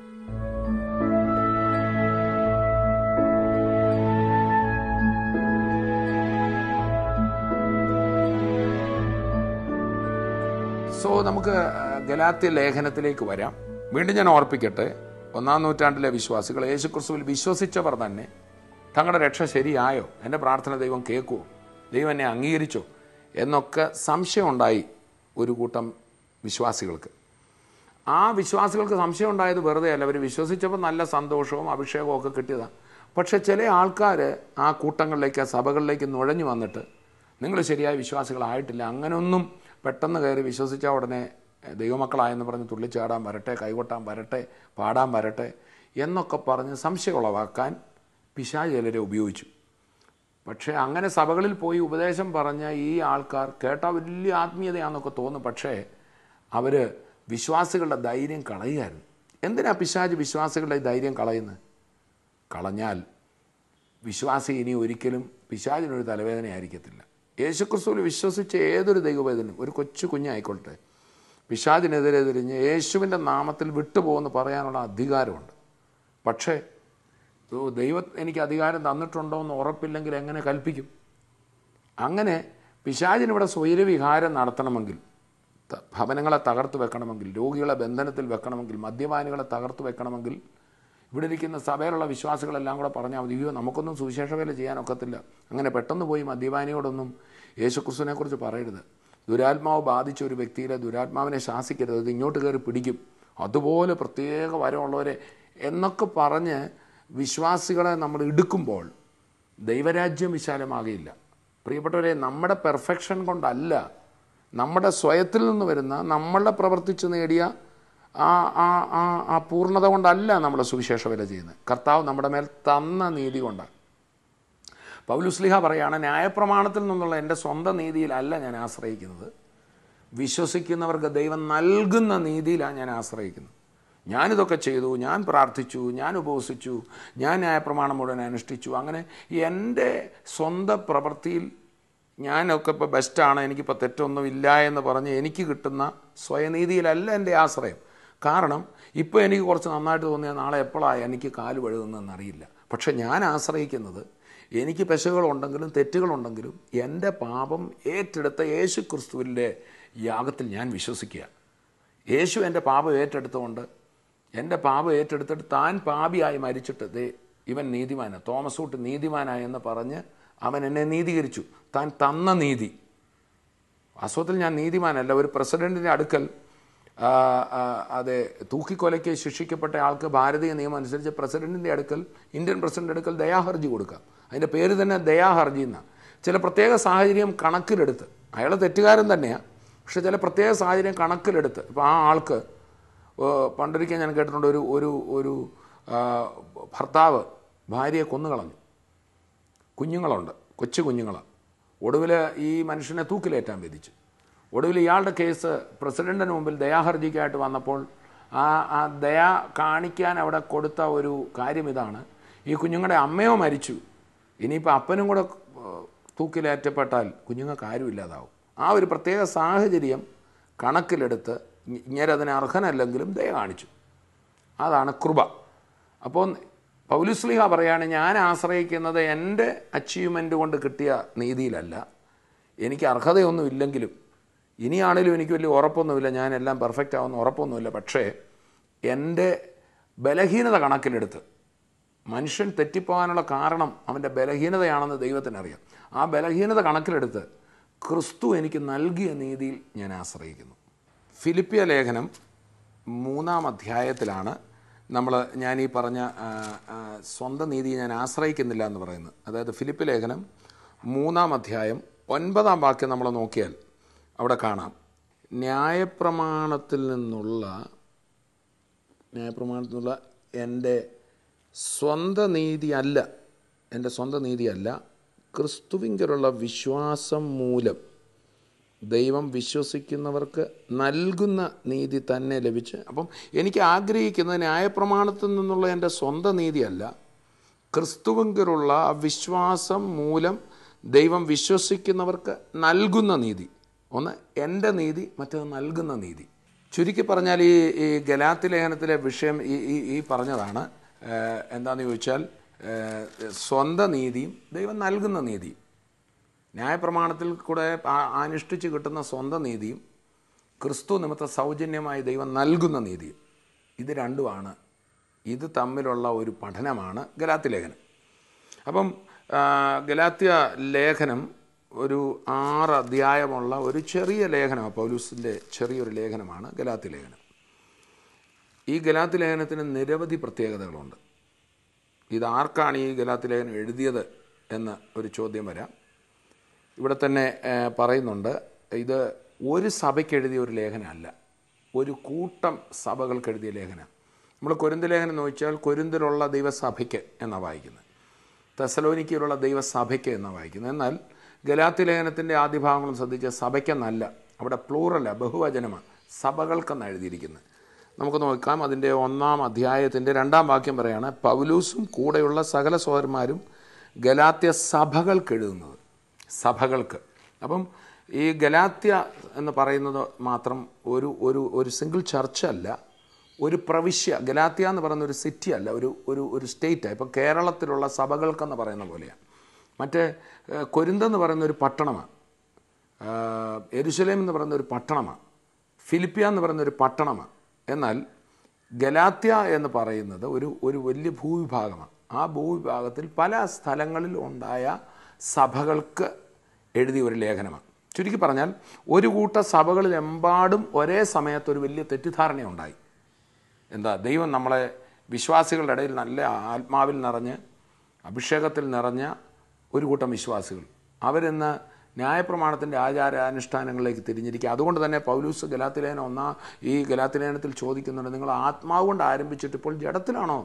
സോ നമുക്ക് ഗലാത്യ ലേഖനത്തിലേക്ക് വരാം. വീണ്ടും ഞാൻ ഓർപ്പിക്കട്ടെ, 1-ാം നൂറ്റാണ്ടിലെ വിശ്വാസികൾ, യേശുക്രിസ്തുവിൽ വിശ്വസിച്ചവർ തന്നെ തങ്ങളുടെ രക്ഷ ശരിയായോ, എൻ്റെ പ്രാർത്ഥന ദൈവം കേൾക്കുമോ, ദൈവം എന്നെ അംഗീകരിച്ചോ എന്നൊക്കെ സംശയമുണ്ടായി ഒരു കൂട്ടം വിശ്വാസികൾക്ക്. ആ വിശ്വാസികൾക്ക് സംശയം ഉണ്ടായത് വെറുതെ അല്ല, അവർ വിശ്വസിച്ചപ്പോൾ നല്ല സന്തോഷവും അഭിഷേകവും ഒക്കെ കിട്ടിയതാണ്. പക്ഷേ ചില ആൾക്കാർ ആ കൂട്ടങ്ങളിലേക്ക്, ആ സഭകളിലേക്ക് നുഴഞ്ഞു വന്നിട്ട്, നിങ്ങൾ ശരിയായ വിശ്വാസികളായിട്ടില്ല, അങ്ങനെയൊന്നും പെട്ടെന്ന് കയറി വിശ്വസിച്ചാൽ ഉടനെ ദൈവമക്കളായെന്ന് പറഞ്ഞ് തുള്ളിച്ചാടാൻ വരട്ടെ, കൈകൊട്ടാൻ വരട്ടെ, പാടാൻ വരട്ടെ എന്നൊക്കെ പറഞ്ഞ് സംശയം ഉളവാക്കാൻ പിശാച് ചിലരെ ഉപയോഗിച്ചു. പക്ഷേ അങ്ങനെ സഭകളിൽ പോയി ഉപദേശം പറഞ്ഞ ഈ ആൾക്കാർ കേട്ടാൽ വലിയ ആത്മീയതയാണെന്നൊക്കെ തോന്നും. പക്ഷേ അവർ വിശ്വാസികളുടെ ധൈര്യം കളയുകയായിരുന്നു. എന്തിനാ പിശാച് വിശ്വാസികളുടെ ധൈര്യം കളയുന്നത്? കളഞ്ഞാൽ വിശ്വാസി ഇനി ഒരിക്കലും പിശാചിനൊരു തലവേദനയായിരിക്കത്തില്ല. യേശുക്രിസ്തുവിൽ വിശ്വസിച്ച ഏതൊരു ദൈവവേദനും, ഒരു കൊച്ചു കുഞ്ഞായിക്കൊള്ളട്ടെ, പിശാചിനെതിരെ തിരിഞ്ഞ് യേശുവിൻ്റെ നാമത്തിൽ വിട്ടുപോകുമെന്ന് പറയാനുള്ള അധികാരമുണ്ട്. പക്ഷേ ദൈവം എനിക്ക് അധികാരം തന്നിട്ടുണ്ടോ എന്ന് ഉറപ്പില്ലെങ്കിൽ എങ്ങനെ കൽപ്പിക്കും? അങ്ങനെ പിശാചിനിവിടെ സ്വൈരവിഹാരം നടത്തണമെങ്കിൽ ഭവനങ്ങളെ തകർത്ത് വെക്കണമെങ്കിൽ, രോഗികളെ ബന്ധനത്തിൽ വെക്കണമെങ്കിൽ, മദ്യപാനികളെ തകർത്ത് വെക്കണമെങ്കിൽ, ഇവിടെ ഇരിക്കുന്ന സഭയിലുള്ള വിശ്വാസികളെല്ലാം കൂടെ പറഞ്ഞാൽ മതി, അയ്യോ നമുക്കൊന്നും സുവിശേഷ വേല ചെയ്യാനൊക്കത്തില്ല, അങ്ങനെ പെട്ടെന്ന് പോയി മദ്യപാനിയോടൊന്നും യേശുക്രിസ്തുവിനെക്കുറിച്ച് പറയരുത്. ദുരാത്മാവ് ബാധിച്ച ഒരു വ്യക്തിയിലെ ദുരാത്മാവിനെ ശാസിക്കരുത്, അത് ഇങ്ങോട്ട് കയറി പിടിക്കും, അതുപോലെ പ്രത്യേക വരമുള്ളവരെ എന്നൊക്കെ പറഞ്ഞ് വിശ്വാസികളെ നമ്മൾ ഇടുക്കുമ്പോൾ ദൈവരാജ്യം വിശാലമാകില്ല. പ്രിയപ്പെട്ടവരെ, നമ്മുടെ പെർഫെക്ഷൻ കൊണ്ടല്ല, നമ്മുടെ സ്വയത്തിൽ നിന്ന് വരുന്ന, നമ്മളുടെ പ്രവർത്തിച്ച് നേടിയ ആ പൂർണ്ണത കൊണ്ടല്ല നമ്മൾ സുവിശേഷ വേല ചെയ്യുന്നത്. കർത്താവ് നമ്മുടെ മേൽ തന്ന നീതി കൊണ്ടാണ്. പൗലുസ്ലിഹ പറയുകയാണ്, ന്യായപ്രമാണത്തിൽ നിന്നുള്ള എൻ്റെ സ്വന്തം നീതിയിലല്ല ഞാൻ ആശ്രയിക്കുന്നത്, വിശ്വസിക്കുന്നവർക്ക് ദൈവം നൽകുന്ന നീതിയിലാണ് ഞാൻ ആശ്രയിക്കുന്നത്. ഞാനിതൊക്കെ ചെയ്തു, ഞാൻ പ്രാർത്ഥിച്ചു, ഞാൻ ഉപവസിച്ചു, ഞാൻ ന്യായപ്രമാണം മുഴുവൻ അനുഷ്ഠിച്ചു, അങ്ങനെ എൻ്റെ സ്വന്തം പ്രവൃത്തിയിൽ ഞാനൊക്കെ ഇപ്പോൾ ബെസ്റ്റാണ്, എനിക്കിപ്പോൾ തെറ്റൊന്നുമില്ല എന്ന് പറഞ്ഞ് എനിക്ക് കിട്ടുന്ന സ്വയനീതിയിലല്ല എൻ്റെ ആശ്രയം. കാരണം ഇപ്പോൾ എനിക്ക് കുറച്ച് നന്നായിട്ട് തോന്നിയാൽ നാളെ എപ്പോഴാണ് എനിക്ക് കാല് വഴുകുന്നതെന്നറിയില്ല. പക്ഷെ ഞാൻ ആശ്രയിക്കുന്നത്, എനിക്ക് പെശകുകളുണ്ടെങ്കിലും തെറ്റുകളുണ്ടെങ്കിലും എൻ്റെ പാപം ഏറ്റെടുത്ത യേശു ക്രിസ്തുവിൻ്റെ യാഗത്തിൽ ഞാൻ വിശ്വസിക്കുക. യേശു എൻ്റെ പാപം ഏറ്റെടുത്തുകൊണ്ട്, എൻ്റെ പാപം ഏറ്റെടുത്തിട്ട് താൻ പാപിയായി മരിച്ചിട്ട് ഇവൻ നീതിമാനാണ്, തോമസ് ഊട്ട് നീതിമാനായി എന്ന് പറഞ്ഞ് അവൻ എന്നെ നീതീകരിച്ചു. താൻ തന്ന നീതി. വാസ്തവത്തിൽ ഞാൻ നീതിമാനല്ല. ഒരു പ്രസിഡൻറ്റിൻ്റെ അടുക്കൽ അതെ തൂക്കിക്കൊലയ്ക്ക് ശിക്ഷിക്കപ്പെട്ട ആൾക്ക് ഭാരതീയ നിയമം അനുസരിച്ച് പ്രസിഡൻറ്റിൻ്റെ അടുക്കൽ, ഇന്ത്യൻ പ്രസിഡൻ്റ് അടുക്കൽ ദയാഹർജി കൊടുക്കാം. അതിൻ്റെ പേര് തന്നെ ദയാഹർജി എന്നാണ്. ചില പ്രത്യേക സാഹചര്യം കണക്കിലെടുത്ത്, അയാൾ തെറ്റുകാരൻ തന്നെയാണ്, പക്ഷെ ചില പ്രത്യേക സാഹചര്യം കണക്കിലെടുത്ത്, ഇപ്പോൾ ആ ആൾക്ക് പണ്ടൊരിക്കൽ ഞാൻ കേട്ടിട്ടുണ്ട്, ഒരു ഭർത്താവ് ഭാര്യയെ കൊന്നുകളഞ്ഞു, കുഞ്ഞുങ്ങളുണ്ട്, കൊച്ചു കുഞ്ഞുങ്ങളാണ്. ഒടുവിൽ ഈ മനുഷ്യനെ തൂക്കിലേറ്റാൻ വിധിച്ചു. ഒടുവിൽ ഇയാളുടെ കേസ് പ്രസിഡൻറ്റിന് മുമ്പിൽ ദയാഹർജിക്കായിട്ട് വന്നപ്പോൾ ആ ദയ കാണിക്കാൻ അവിടെ കൊടുത്ത ഒരു കാര്യം ഇതാണ്, ഈ കുഞ്ഞുങ്ങളുടെ അമ്മയോ മരിച്ചു, ഇനിയിപ്പോൾ അപ്പനും കൂടെ തൂക്കിലേറ്റപ്പെട്ടാൽ കുഞ്ഞുങ്ങൾക്ക് ആരുമില്ലാതാവും. ആ ഒരു പ്രത്യേക സാഹചര്യം കണക്കിലെടുത്ത് ഇങ്ങനെ അതിന് അർഹനല്ലെങ്കിലും ദയ കാണിച്ചു. അതാണ് കൃപ. അപ്പോൾ പൗലുസ്ലിഹ പറയാണ്, ഞാൻ ആശ്രയിക്കുന്നത് എൻ്റെ അച്ചീവ്മെൻ്റ് കൊണ്ട് കിട്ടിയ നീതിയിലല്ല, എനിക്ക് അർഹതയൊന്നും ഇല്ലെങ്കിലും, ഇനിയാണെങ്കിലും എനിക്ക് വലിയ ഉറപ്പൊന്നുമില്ല, ഞാൻ എല്ലാം പെർഫെക്റ്റ് ആവുമെന്ന് ഉറപ്പൊന്നുമില്ല, പക്ഷേ എൻ്റെ ബലഹീനത കണക്കിലെടുത്ത്, മനുഷ്യൻ തെറ്റിപ്പോകാനുള്ള കാരണം അവൻ്റെ ബലഹീനതയാണെന്ന് ദൈവത്തിനറിയാം, ആ ബലഹീനത കണക്കിലെടുത്ത് ക്രിസ്തു എനിക്ക് നൽകിയ നീതിയിൽ ഞാൻ ആശ്രയിക്കുന്നു. ഫിലിപ്പിയ ലേഖനം 3-ാം അധ്യായത്തിലാണ് ഞാൻ ഈ പറഞ്ഞ സ്വന്തം നീതിയെ ഞാൻ ആശ്രയിക്കുന്നില്ല എന്ന് പറയുന്നത്. അതായത് ഫിലിപ്പി ലേഖനം 3-ാം അധ്യായം 9-ാം വാക്യം നമ്മൾ നോക്കിയാൽ അവിടെ കാണാം, ന്യായപ്രമാണത്തിൽ നിന്നുള്ള എൻ്റെ സ്വന്തം നീതിയല്ല, ക്രിസ്തുവിങ്കലുള്ള വിശ്വാസം മൂലം ദൈവം വിശ്വസിക്കുന്നവർക്ക് നൽകുന്ന നീതി തന്നെ ലഭിച്ച്. അപ്പം എനിക്ക് ആഗ്രഹിക്കുന്നത് ന്യായപ്രമാണത്തിൽ നിന്നുള്ള എൻ്റെ സ്വന്തം നീതിയല്ല, ക്രിസ്തുവിങ്കലുള്ള വിശ്വാസം മൂലം ദൈവം വിശ്വസിക്കുന്നവർക്ക് നൽകുന്ന നീതി. ഒന്ന് എൻ്റെ നീതി, മറ്റൊന്ന് നൽകുന്ന നീതി. ചുരുക്കി പറഞ്ഞാൽ ഈ ഗലാത്യ ലേഖനത്തിലെ വിഷയം ഈ പറഞ്ഞതാണ്. എന്താണെന്ന് ചോദിച്ചാൽ, സ്വന്തം നീതിയും ദൈവം നൽകുന്ന നീതിയും, ന്യായപ്രമാണത്തിൽ കൂടെ അനുഷ്ഠിച്ച് കിട്ടുന്ന സ്വന്തം നീതിയും ക്രിസ്തു നിമിത്ത സൗജന്യമായി ദൈവം നൽകുന്ന നീതിയും, ഇത് രണ്ടുമാണ്. ഇത് തമ്മിലുള്ള ഒരു പഠനമാണ് ഗലാത്യ ലേഖനം. അപ്പം ഗലാത്യ ലേഖനം ഒരു 6 അധ്യായമുള്ള ഒരു ചെറിയ ലേഖനമാണ്, പൗലൂസിൻ്റെ ചെറിയൊരു ലേഖനമാണ് ഗലാത്യ ലേഖനം. ഈ ഗലാത്യ ലേഖനത്തിന് നിരവധി പ്രത്യേകതകളുണ്ട്. ഇതാർക്കാണ് ഈ ഗലാത്യ ലേഖനം എഴുതിയത് എന്ന് ഒരു ചോദ്യം വരാം. ഇവിടെ തന്നെ പറയുന്നുണ്ട്, ഇത് ഒരു സഭയ്ക്ക് എഴുതിയ ഒരു ലേഖനമല്ല, ഒരു കൂട്ടം സഭകൾക്ക് എഴുതിയ ലേഖനം. നമ്മൾ കൊരിന്ത് ലേഖനം നോക്കിയാൽ കൊരിന്തിലുള്ള ദൈവസഭയ്ക്ക് എന്നാണ് വായിക്കുന്നത്, തെസലോനിക്കയിലുള്ള ദൈവസഭയ്ക്ക് എന്നാണ് വായിക്കുന്നത്. എന്നാൽ ഗലാത്യ ലേഖനത്തിൻ്റെ ആദ്യ ഭാഗങ്ങളും ശ്രദ്ധിച്ച സഭയ്ക്കെന്നല്ല, അവിടെ പ്ലൂറല്ല, ബഹുവചനമാണ്, സഭകൾക്കെന്നാണ് എഴുതിയിരിക്കുന്നത്. നമുക്ക് നോക്കാം. അതിൻ്റെ 1-ാം അധ്യായത്തിൻ്റെ 2-ാം വാക്യം പറയാണ്, പൗലൂസും കൂടെയുള്ള സകല സഹോദരന്മാരും ഗലാത്യ സഭകൾക്ക് എഴുതുന്നത്, സഭകൾക്ക്. അപ്പം ഈ ഗലാത്യ എന്ന് പറയുന്നത് മാത്രം ഒരു സിംഗിൾ ചർച്ചല്ല, ഒരു പ്രവിശ്യ. ഗലാത്യ എന്ന് പറയുന്ന ഒരു സിറ്റി അല്ല, ഒരു സ്റ്റേറ്റാണ്. ഇപ്പം കേരളത്തിലുള്ള സഭകൾക്കെന്ന് പറയുന്ന പോലെയാണ്. മറ്റേ കൊരിന്തെന്ന് പറയുന്ന ഒരു പട്ടണമാണ്, യെരുശലേം എന്ന് പറയുന്ന ഒരു പട്ടണമാണ്. ഫിലിപ്പിയ എന്ന് പറയുന്നൊരു പട്ടണമാണ്. എന്നാൽ ഗലാത്യ എന്ന് പറയുന്നത് ഒരു വലിയ ഭൂവിഭാഗമാണ്. ആ ഭൂവിഭാഗത്തിൽ പല സ്ഥലങ്ങളിൽ ഉണ്ടായ സഭകൾക്ക് എഴുതിയ ഒരു ലേഖനമാണ്. ചുരുക്കി പറഞ്ഞാൽ ഒരു കൂട്ട സഭകളിലെമ്പാടും ഒരേ സമയത്തൊരു വലിയ തെറ്റിദ്ധാരണയുണ്ടായി. എന്താ, ദൈവം നമ്മളെ വിശ്വാസികളുടെ ഇടയിൽ നല്ല ആത്മാവിൽ നിറഞ്ഞ് അഭിഷേകത്തിൽ നിറഞ്ഞ ഒരു കൂട്ടം വിശ്വാസികൾ അവരിന്ന് ന്യായപ്രമാണത്തിൻ്റെ ആചാരാനുഷ്ഠാനങ്ങളിലേക്ക് തിരിഞ്ഞിരിക്കുക. അതുകൊണ്ട് തന്നെ പൗലൂസ് ഈ ഗലാത്യലേഖനത്തിൽ ചോദിക്കുന്നുണ്ട്, നിങ്ങൾ ആത്മാവ് കൊണ്ട് ആരംഭിച്ചിട്ട് ഇപ്പോൾ ജഡത്തിലാണോ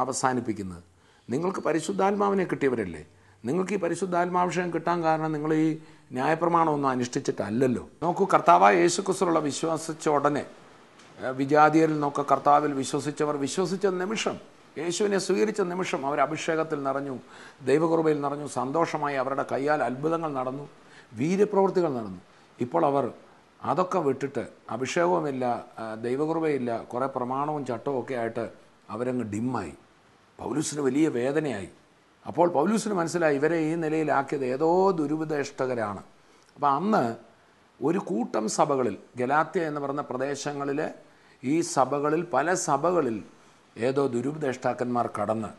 അവസാനിപ്പിക്കുന്നത്? നിങ്ങൾക്ക് പരിശുദ്ധാത്മാവിനെ കിട്ടിയവരല്ലേ? നിങ്ങൾക്ക് ഈ പരിശുദ്ധാത്മാഭിഷേകം കിട്ടാൻ കാരണം നിങ്ങൾ ഈ ന്യായപ്രമാണം ഒന്നും അനുഷ്ഠിച്ചിട്ടല്ലല്ലോ. നോക്കൂ, കർത്താവായ യേശുക്രിസ്തുവിലുള്ള വിശ്വസിച്ച ഉടനെ വിജാതിയരിൽ നിന്നൊക്കെ കർത്താവിൽ വിശ്വസിച്ചവർ വിശ്വസിച്ച നിമിഷം, യേശുവിനെ സ്വീകരിച്ച നിമിഷം അവർ അഭിഷേകത്തിൽ നിറഞ്ഞു, ദൈവകൃപയിൽ നിറഞ്ഞു, സന്തോഷമായി അവരുടെ കയ്യാൽ അത്ഭുതങ്ങൾ നടന്നു, വീര്യപ്രവൃത്തികൾ നടന്നു. ഇപ്പോൾ അവർ അതൊക്കെ വിട്ടിട്ട് അഭിഷേകവുമില്ല, ദൈവകൃപയില്ല, കുറേ പ്രമാണവും ചട്ടവും ഒക്കെ ആയിട്ട് അവരങ്ങ് ഡിമ്മായി. പൗലൂസിന് വലിയ വേദനയായി. അപ്പോൾ പൗലൂസിന് മനസ്സിലായി ഇവരെ ഈ നിലയിലാക്കിയത് ഏതോ ദുരുപദേഷ്ടകരാണ്. അപ്പോൾ അന്ന് ഒരു കൂട്ടം സഭകളിൽ, ഗലാത്യ എന്ന് പറയുന്ന പ്രദേശങ്ങളിലെ ഈ സഭകളിൽ പല സഭകളിൽ ഏതോ ദുരുപദേഷ്ടാക്കന്മാർ കടന്ന്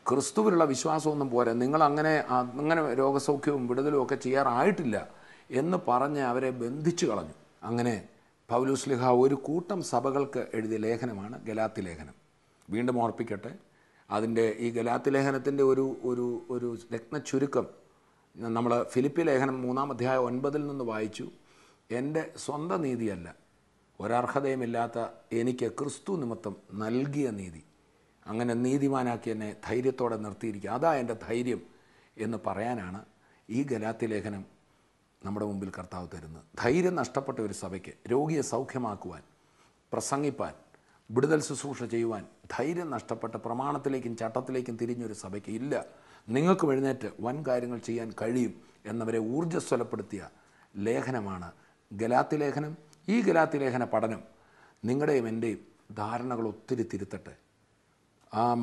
ക്രിസ്തുവിലുള്ള വിശ്വാസമൊന്നും പോരാ, അങ്ങനെ രോഗസൗഖ്യവും വിടുതലും ഒക്കെ ചെയ്യാറായിട്ടില്ല എന്ന് പറഞ്ഞ് അവരെ ബന്ധിച്ചു കളഞ്ഞു. അങ്ങനെ പൗലോസ് ശ്ലീഹ ഒരു കൂട്ടം സഭകൾക്ക് എഴുതിയ ലേഖനമാണ് ഗലാത്യ ലേഖനം. വീണ്ടും ഓർപ്പിക്കട്ടെ, ഈ ഗലാത്യ ലേഖനത്തിൻ്റെ ഒരു രത്ന ചുരുക്കം നമ്മൾ ഫിലിപ്പി ലേഖനം 3-ാം അധ്യായം 9 നിന്ന് വായിച്ചു. എൻ്റെ സ്വന്തം നീതിയല്ല, ഒരർഹതയുമില്ലാത്ത എനിക്ക് ക്രിസ്തു നിമിത്തം നൽകിയ നീതി, അങ്ങനെ നീതിമാനാക്കി എന്നെ ധൈര്യത്തോടെ നിർത്തിയിരിക്കുക, അതാ എൻ്റെ ധൈര്യം എന്ന് പറയാനാണ് ഈ ഗലാത്യ ലേഖനം നമ്മുടെ മുമ്പിൽ കർത്താവ് തരുന്നത്. ധൈര്യം നഷ്ടപ്പെട്ട ഒരു സഭയ്ക്ക് രോഗിയെ സൗഖ്യമാക്കുവാൻ, പ്രസംഗിപ്പാൻ, വിടുതൽ ശുശ്രൂഷ ചെയ്യുവാൻ ധൈര്യം നഷ്ടപ്പെട്ട പ്രമാണത്തിലേക്കും ചട്ടത്തിലേക്കും തിരിഞ്ഞൊരു സഭയ്ക്ക് ഇല്ല, നിങ്ങൾക്ക് എഴുന്നേറ്റ് വൻ കാര്യങ്ങൾ ചെയ്യാൻ കഴിയും എന്നവരെ ഊർജ്ജസ്വലപ്പെടുത്തിയ ലേഖനമാണ് ഗലാത്യ ലേഖനം. ഈ ഗലാത്യ ലേഖന പഠനം നിങ്ങളുടെയും എൻ്റെയും ധാരണകൾ ഒത്തിരി തിരുത്തട്ടെ.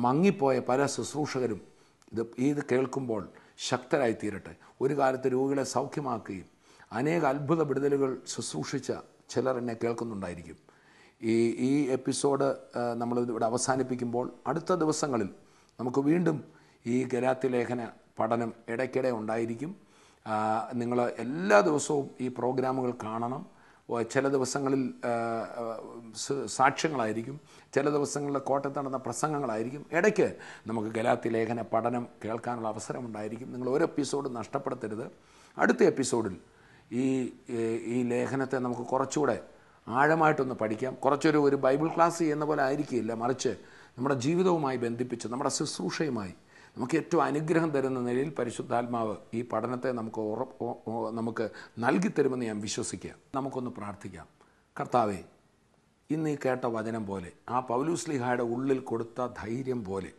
മങ്ങിപ്പോയ പല ശുശ്രൂഷകരും ഇത് കേൾക്കുമ്പോൾ ശക്തരായി തീരട്ടെ. ഒരു കാലത്ത് രോഗികളെ സൗഖ്യമാക്കുകയും അനേക അത്ഭുത വിടുതലുകൾ ശുശ്രൂഷിച്ച ചിലർ എന്നെ കേൾക്കുന്നുണ്ടായിരിക്കും. ഈ എപ്പിസോഡ് നമ്മളിവിടെ അവസാനിപ്പിക്കുമ്പോൾ അടുത്ത ദിവസങ്ങളിൽ നമുക്ക് വീണ്ടും ഈ ഗലാത്യ ലേഖന പഠനം ഇടയ്ക്കിടെ ഉണ്ടായിരിക്കും. നിങ്ങൾ എല്ലാ ദിവസവും ഈ പ്രോഗ്രാമുകൾ കാണണം. ചില ദിവസങ്ങളിൽ സാക്ഷ്യങ്ങളായിരിക്കും, ചില ദിവസങ്ങളിൽ കോട്ടയത്ത് നടന്ന പ്രസംഗങ്ങളായിരിക്കും. ഇടയ്ക്ക് നമുക്ക് ഗലാത്യ ലേഖന പഠനം കേൾക്കാനുള്ള അവസരമുണ്ടായിരിക്കും. നിങ്ങൾ ഒരു എപ്പിസോഡ് നഷ്ടപ്പെടുത്തരുത്. അടുത്ത എപ്പിസോഡിൽ ഈ ലേഖനത്തെ നമുക്ക് കുറച്ചുകൂടെ ആഴമായിട്ടൊന്ന് പഠിക്കാം. ഒരു ബൈബിൾ ക്ലാസ് ചെയ്യുന്ന പോലെ ആയിരിക്കില്ല, മറിച്ച് നമ്മുടെ ജീവിതവുമായി ബന്ധിപ്പിച്ച് നമ്മുടെ ശുശ്രൂഷയുമായി നമുക്ക് ഏറ്റവും അനുഗ്രഹം തരുന്ന നിലയിൽ പരിശുദ്ധാത്മാവ് ഈ പഠനത്തെ നമുക്ക് നൽകിത്തരുമെന്ന് ഞാൻ വിശ്വസിക്കുക. നമുക്കൊന്ന് പ്രാർത്ഥിക്കാം. കർത്താവേ, ഇന്ന് ഈ കേട്ട വചനം പോലെ, ആ പൗലോസ് ശ്ലീഹായുടെ ഉള്ളിൽ കൊടുത്ത ധൈര്യം പോലെ,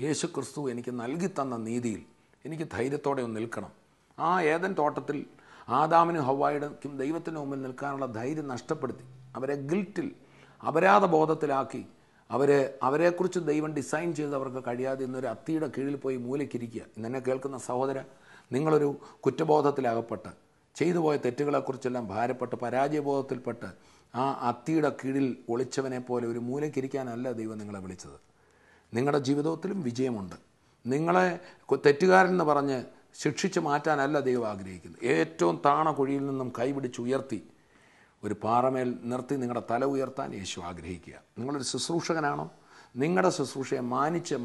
യേശു ക്രിസ്തു എനിക്ക് നൽകിത്തന്ന നീതിയിൽ എനിക്ക് ധൈര്യത്തോടെ ഒന്ന് നിൽക്കണം. ആ ഏദൻ തോട്ടത്തിൽ ആദാമിനും ഹവ്വായുടെക്കും ദൈവത്തിന് മുമ്പിൽ നിൽക്കാനുള്ള ധൈര്യം നഷ്ടപ്പെടുത്തി അവരെ ഗിൽറ്റിൽ, അപരാധ ബോധത്തിലാക്കി അവരെക്കുറിച്ച് ദൈവം ഡിസൈൻ ചെയ്ത് അവർക്ക് കഴിയാതെ ഇന്നൊരു അത്തിയുടെ കീഴിൽ പോയി മൂലയ്ക്കിരിക്കുക. ഇന്നെന്നെ കേൾക്കുന്ന സഹോദര, നിങ്ങളൊരു കുറ്റബോധത്തിലകപ്പെട്ട് ചെയ്തു പോയ തെറ്റുകളെക്കുറിച്ചെല്ലാം ഭാരപ്പെട്ട് പരാജയബോധത്തിൽപ്പെട്ട് ആ അത്തിയുടെ കീഴിൽ ഒളിച്ചവനെ പോലെ ഒരു മൂലയ്ക്കിരിക്കാനല്ല ദൈവം നിങ്ങളെ വിളിച്ചത്. നിങ്ങളുടെ ജീവിതത്തിലും വിജയമുണ്ട്. നിങ്ങളെ തെറ്റുകാരെന്ന് പറഞ്ഞ് ശിക്ഷിച്ച് മാറ്റാനല്ല ദൈവം ആഗ്രഹിക്കുന്നത്. ഏറ്റവും താണ കുഴിയിൽ നിന്നും കൈപിടിച്ചുയർത്തി ഒരു പാറമേൽ നിർത്തി നിങ്ങളുടെ തല ഉയർത്താൻ യേശു ആഗ്രഹിക്കുക. നിങ്ങളൊരു ശുശ്രൂഷകനാണോ? നിങ്ങളുടെ ശുശ്രൂഷയെ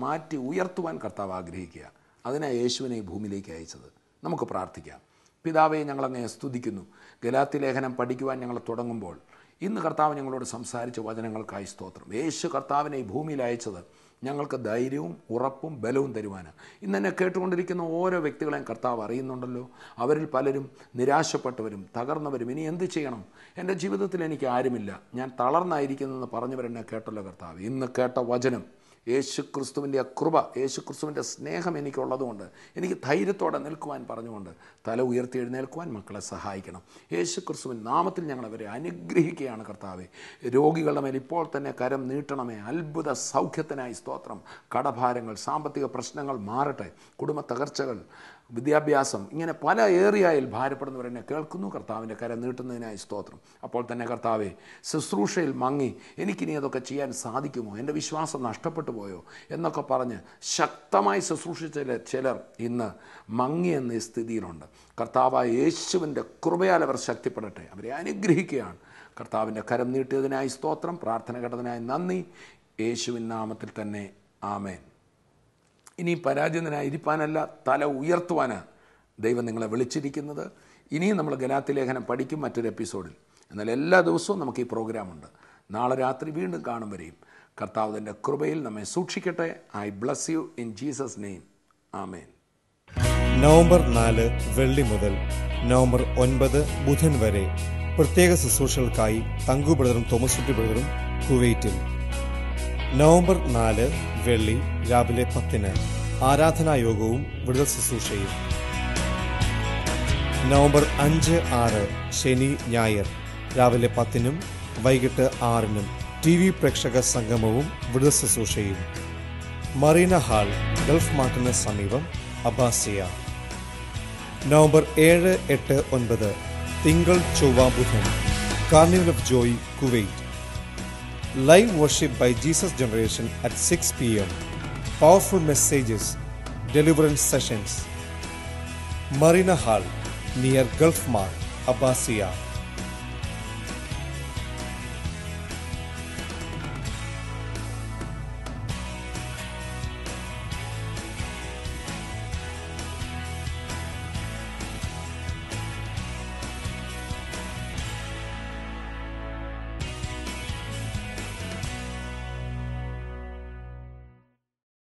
മാറ്റി ഉയർത്തുവാൻ കർത്താവ് ആഗ്രഹിക്കുക. അതിനാണ് യേശുവിനെ ഈ ഭൂമിയിലേക്ക് അയച്ചത്. നമുക്ക് പ്രാർത്ഥിക്കാം. പിതാവേ, ഞങ്ങളങ്ങേ സ്തുതിക്കുന്നു. ഗലാത്യ ലേഖനം പഠിക്കുവാൻ ഞങ്ങൾ തുടങ്ങുമ്പോൾ ഇന്ന് കർത്താവ് ഞങ്ങളോട് സംസാരിച്ച വചനങ്ങൾക്കായി സ്തോത്രം. യേശു കർത്താവിനെ ഈ ഭൂമിയിൽ അയച്ചത് ഞങ്ങൾക്ക് ധൈര്യവും ഉറപ്പും ബലവും തരുവാനാണ്. ഇന്നെന്നെ കേട്ടുകൊണ്ടിരിക്കുന്ന ഓരോ വ്യക്തികളെയും കർത്താവ് അറിയുന്നുണ്ടല്ലോ. അവരിൽ പലരും നിരാശപ്പെട്ടവരും തകർന്നവരും ഇനി എന്ത് ചെയ്യണം, എൻ്റെ ജീവിതത്തിൽ എനിക്ക് ആരുമില്ല, ഞാൻ തളർന്നായിരിക്കുന്നെന്ന് പറഞ്ഞവരെന്നെ കേട്ടല്ലോ കർത്താവ്. ഇന്ന് കേട്ട വചനം യേശുക്രിസ്തുവിൻ്റെ കൃപ, യേശുക്രിസ്തുവിൻ്റെ സ്നേഹം എനിക്കുള്ളതുകൊണ്ട് എനിക്ക് ധൈര്യത്തോടെ നിൽക്കുവാൻ പറഞ്ഞുകൊണ്ട് തല ഉയർത്തി എഴുന്നേൽക്കുവാൻ മക്കളെ സഹായിക്കണം. യേശുക്രിസ്തുവിൻ നാമത്തിൽ ഞങ്ങളവരെ അനുഗ്രഹിക്കുകയാണ് കർത്താവെ. രോഗികളുടെ മേൽ ഇപ്പോൾ തന്നെ കരം നീട്ടണമേ. അത്ഭുത സൗഖ്യത്തിനായി സ്തോത്രം. കടഭാരങ്ങൾ, സാമ്പത്തിക പ്രശ്നങ്ങൾ മാറട്ടെ. കുടുംബ തകർച്ചകൾ, വിദ്യാഭ്യാസം, ഇങ്ങനെ പല ഏറിയയിൽ ഭാരപ്പെടുന്നവർ എന്നെ കേൾക്കുന്നു. കർത്താവിൻ്റെ കരം നീട്ടുന്നതിനായി സ്തോത്രം. അപ്പോൾ തന്നെ കർത്താവെ, ശുശ്രൂഷയിൽ മങ്ങി എനിക്കിനി അതൊക്കെ ചെയ്യാൻ സാധിക്കുമോ, എൻ്റെ വിശ്വാസം നഷ്ടപ്പെട്ടു പോയോ എന്നൊക്കെ പറഞ്ഞ് ശക്തമായി ശുശ്രൂഷിച്ച ചിലർ ഇന്ന് മങ്ങിയെന്ന സ്ഥിതിയിലുണ്ട്. കർത്താവായ യേശുവിൻ്റെ കൃപയാൽ അവർ ശക്തിപ്പെടട്ടെ. അവരെ അനുഗ്രഹിക്കുകയാണ്. കർത്താവിൻ്റെ കരം നീട്ടിയതിനായി സ്തോത്രം. പ്രാർത്ഥന കേട്ടതിനായി നന്ദി. യേശുവിൻ നാമത്തിൽ തന്നെ ആമേൻ. ഇനി പരാജയനായിരിക്കാനല്ല, തല ഉയർത്തുവാനാണ് ദൈവം നിങ്ങളെ വിളിച്ചിരിക്കുന്നത്. ഇനിയും നമ്മൾ ഗലാത്യ ലേഖനം പഠിക്കും മറ്റൊരു എപ്പിസോഡിൽ. എന്നാൽ എല്ലാ ദിവസവും നമുക്ക് ഈ പ്രോഗ്രാമുണ്ട്. നാളെ രാത്രി വീണ്ടും കാണും വരെയും കർത്താവ് തൻ്റെ കൃപയിൽ നമ്മെ സൂക്ഷിക്കട്ടെ. I bless you in Jesus name. ആമേൻ. നവംബർ 4 വെള്ളി മുതൽ നവംബർ 9 ബുധൻ വരെ പ്രത്യേക ശുശ്രൂഷകൾക്കായി തങ്കു ബ്രദറും തോമസ് കുട്ടി ബ്രദറും കുവൈറ്റിൽ. നവംബർ 4 വെള്ളി രാവിലെ 10 ആരാധനായോഗവും വിടുതൽ ശുശ്രൂഷയും. നവംബർ 5, 6 ശനി ഞായർ രാവിലെ 10 വൈകിട്ട് 6 TV പ്രേക്ഷക സംഗമവും വിടുതൽ ശുശ്രൂഷയും. മറീന ഹാൾ, ഗൾഫ് മാർട്ടിന് സമീപം, അബ്ബാസിയ. നവംബർ 7, 8, 9 തിങ്കൾ ചൊവ്വ ബുധൻ carnival of Joy Kuwait. Live worship by Jesus Generation at 6 p.m. Powerful messages, deliverance sessions. Marina Hall, near Gulf Mart, Abbasiya.